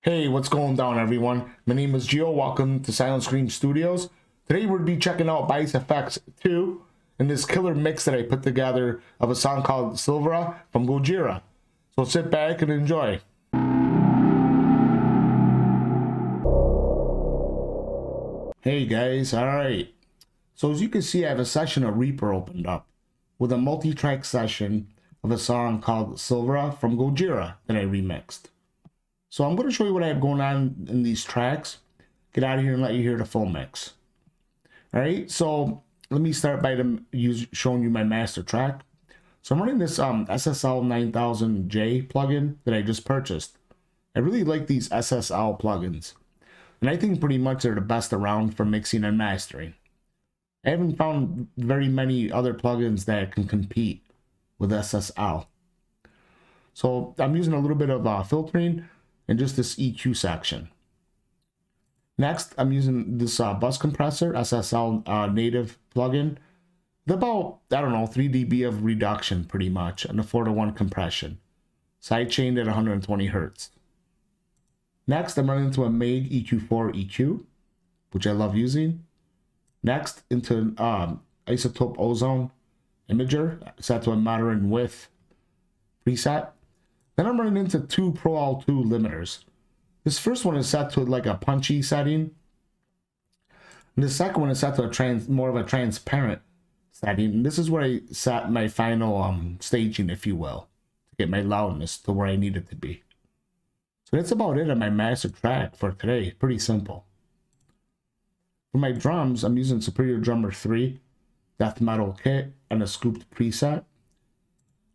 Hey, what's going down, everyone? My name is Gio. Welcome to Silent Scream Studios. Today we'll be checking out FX2 and this killer mix that I put together of a song called Silvera from Gojira. So sit back and enjoy. Hey guys, alright. So as you can see, I have a session of Reaper opened up with a multi-track session of a song called Silvera from Gojira that I remixed. So I'm going to show you what I have going on in these tracks. Get out of here and let you hear the full mix. Alright, so let me start by showing you my master track. So I'm running this SSL 9000J plugin that I just purchased. I really like these SSL plugins. And I think pretty much they're the best around for mixing and mastering. I haven't found very many other plugins that can compete with SSL. So I'm using a little bit of filtering and just this EQ section. Next, I'm using this bus compressor, SSL native plugin. It's about, I don't know, 3 dB of reduction pretty much, and a 4:1 compression. Sidechained at 120 Hertz. Next, I'm running into a Mhammed EQ4 EQ, which I love using. Next, into an isotope ozone imager, set to a moderate width preset. Then I'm running into two Pro L2 limiters. This first one is set to like a punchy setting. And the second one is set to more of a transparent setting. And this is where I set my final staging, if you will, to get my loudness to where I need it to be. So that's about it on my master track for today. Pretty simple. For my drums, I'm using Superior Drummer 3 death metal kit and a scooped preset.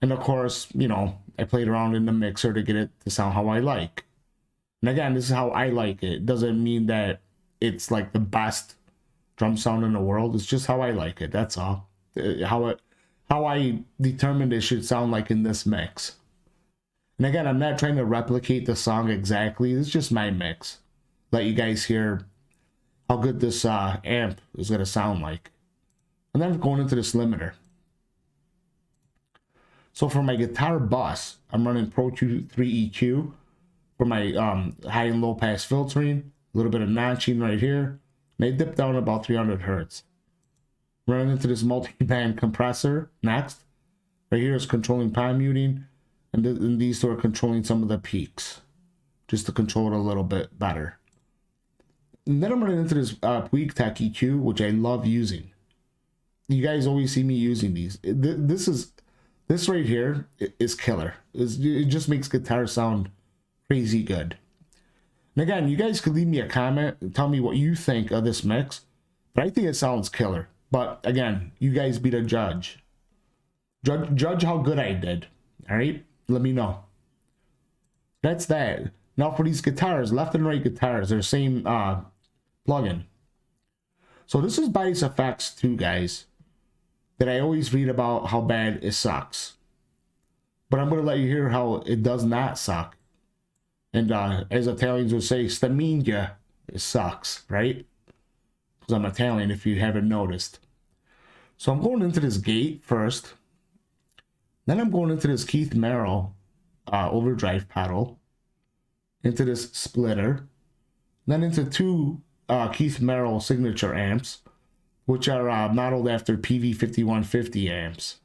And of course, you know, I played around in the mixer to get it to sound how I like. And again, this is how I like it. It doesn't mean that it's like the best drum sound in the world. It's just how I like it. That's all. How I determined it should sound like in this mix. And again, I'm not trying to replicate the song exactly. It's just my mix. Let you guys hear how good this amp is going to sound like. And then going into this limiter. So for my guitar bus, I'm running Pro Q3 EQ for my high and low pass filtering, a little bit of notching right here, and I dip down about 300 Hertz. Running into this multi-band compressor next. Right here is controlling palm muting, and these two are controlling some of the peaks, just to control it a little bit better. And then I'm running into this Puig Tech EQ, which I love using. You guys always see me using these. This right here is killer. It just makes guitar sound crazy good. And again, you guys can leave me a comment and tell me what you think of this mix. But I think it sounds killer. But again, you guys be the judge. Judge how good I did. Alright? Let me know. That's that. Now for these guitars, left and right guitars, they're the same plugin. So this is by FX2, guys, that I always read about how bad it sucks. But I'm going to let you hear how it does not suck. And as Italians would say, sta minchia, it sucks, right? Because I'm Italian, if you haven't noticed. So I'm going into this gate first. Then I'm going into this Keith Merrill overdrive pedal. Into this splitter. Then into two Keith Merrill signature amps, which are modeled after PV5150 amps.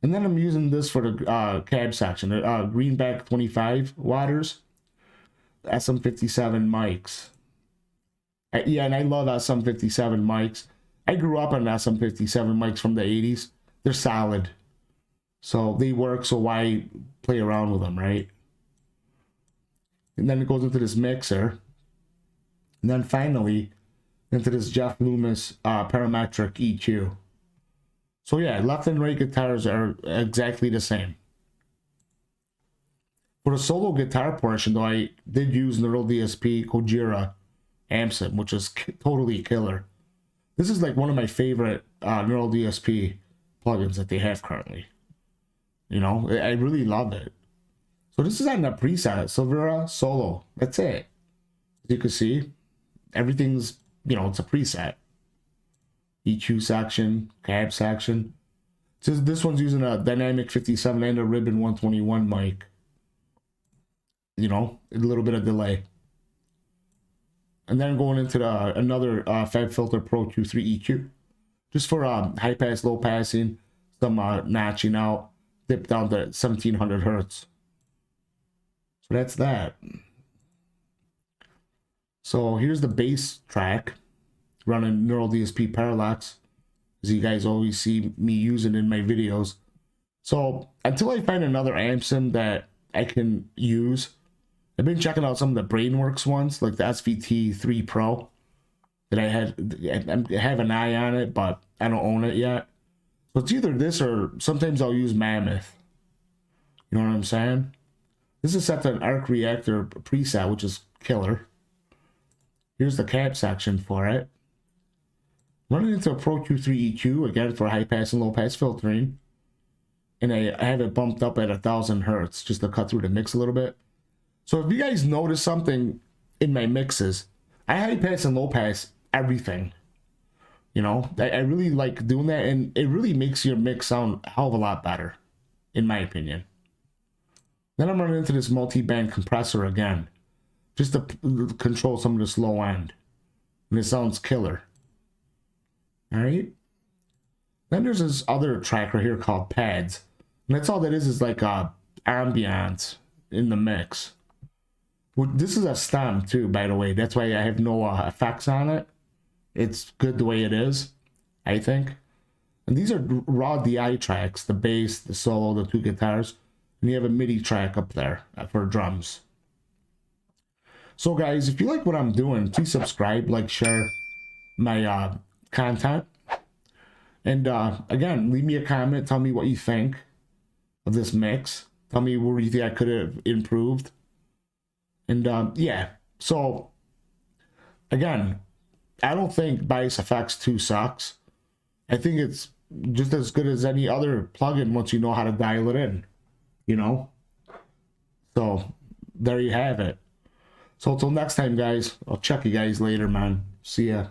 And then I'm using this for the cab section, Greenback 25 watters, SM57 mics. Yeah, and I love SM57 mics. I grew up on SM57 mics from the 80s. They're solid. So they work, so why play around with them, right? And then it goes into this mixer. And then finally, into this Jeff Loomis parametric EQ. So yeah, left and right guitars are exactly the same. For the solo guitar portion, though, I did use Neural DSP Gojira amp, which is totally killer. This is like one of my favorite Neural DSP plugins that they have currently. You know, I really love it. So this is on the preset, Silvera Solo. That's it. As you can see, everything's, you know, it's a preset. EQ section, cab section. So this one's using a Dynamic 57 and a Ribbon 121 mic. you know, a little bit of delay. And then going into another Fab Filter Pro Q3 EQ, just for high pass, low passing, some notching out, dip down to 1700 hertz. So that's that. So here's the bass track running Neural DSP Parallax, as you guys always see me using in my videos. So until I find another amp sim that I can use, I've been checking out some of the Brainworks ones, like the SVT3 Pro, that I have an eye on it, but I don't own it yet. So it's either this or sometimes I'll use Mhammed. You know what I'm saying? This is set to an arc reactor preset, which is killer. Here's the cap section for it. Running into a Pro Q3 EQ, again for high pass and low pass filtering. And I have it bumped up at 1000 hertz just to cut through the mix a little bit. So if you guys notice something in my mixes, I high pass and low pass everything. You know, I really like doing that, and it really makes your mix sound a hell of a lot better, in my opinion. Then I'm running into this multi-band compressor again, just to control some of this low end. And it sounds killer. Alright? Then there's this other track right here called Pads. And that's all that is like ambiance in the mix. This is a stem too, by the way. That's why I have no effects on it. It's good the way it is, I think. And these are raw DI tracks, the bass, the solo, the two guitars. And you have a MIDI track up there for drums. So guys, if you like what I'm doing, please subscribe, like, share my content. And again, leave me a comment. Tell me what you think of this mix. Tell me where you think I could have improved. And yeah, so again, I don't think Bias FX2 sucks. I think it's just as good as any other plugin once you know how to dial it in, you know? So there you have it. So until next time, guys, I'll check you guys later, man. See ya.